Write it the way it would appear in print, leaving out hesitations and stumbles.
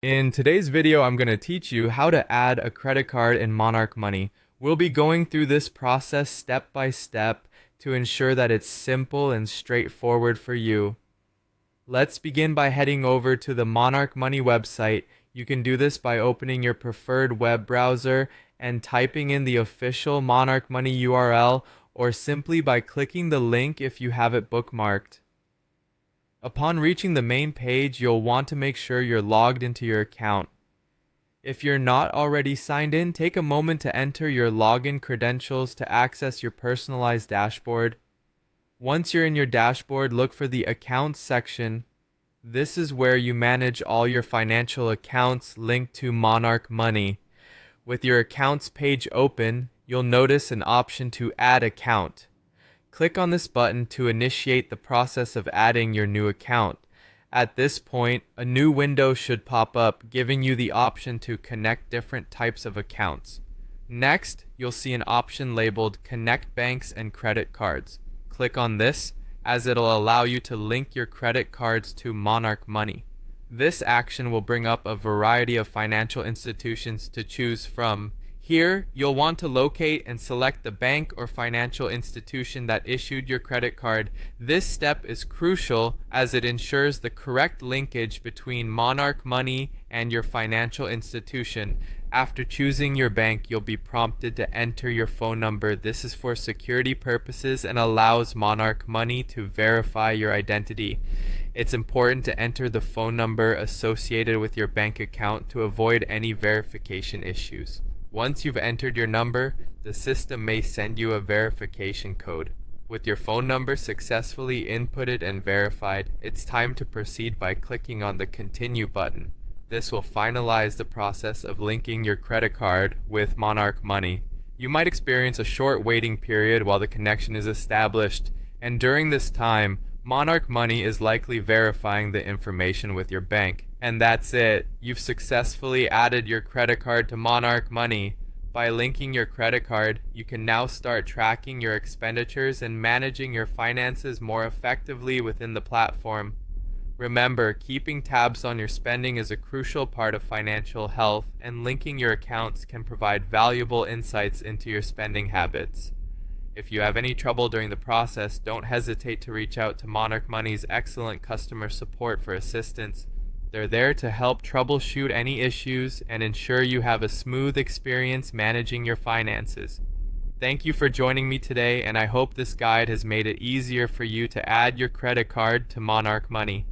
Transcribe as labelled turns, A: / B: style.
A: In today's video, I'm going to teach you how to add a credit card in Monarch Money. We'll be going through this process step by step to ensure that it's simple and straightforward for you. Let's begin by heading over to the Monarch Money website. You can do this by opening your preferred web browser and typing in the official Monarch Money URL, or simply by clicking the link if you have it bookmarked. Upon reaching the main page, you'll want to make sure you're logged into your account. If you're not already signed in, take a moment to enter your login credentials to access your personalized dashboard. Once you're in your dashboard, look for the Accounts section. This is where you manage all your financial accounts linked to Monarch Money. With your Accounts page open, you'll notice an option to Add Account. Click on this button to initiate the process of adding your new account. At this point, a new window should pop up, giving you the option to connect different types of accounts. Next, you'll see an option labeled Connect Banks and Credit Cards. Click on this, as it'll allow you to link your credit cards to Monarch Money. This action will bring up a variety of financial institutions to choose from. Here, you'll want to locate and select the bank or financial institution that issued your credit card. This step is crucial as it ensures the correct linkage between Monarch Money and your financial institution. After choosing your bank, you'll be prompted to enter your phone number. This is for security purposes and allows Monarch Money to verify your identity. It's important to enter the phone number associated with your bank account to avoid any verification issues. Once you've entered your number, the system may send you a verification code. With your phone number successfully inputted and verified, it's time to proceed by clicking on the Continue button. This will finalize the process of linking your credit card with Monarch Money. You might experience a short waiting period while the connection is established, and during this time, Monarch Money is likely verifying the information with your bank. And that's it. You've successfully added your credit card to Monarch Money. By linking your credit card, you can now start tracking your expenditures and managing your finances more effectively within the platform. Remember, keeping tabs on your spending is a crucial part of financial health, and linking your accounts can provide valuable insights into your spending habits. If you have any trouble during the process, don't hesitate to reach out to Monarch Money's excellent customer support for assistance. They're there to help troubleshoot any issues and ensure you have a smooth experience managing your finances. Thank you for joining me today, and I hope this guide has made it easier for you to add your credit card to Monarch Money.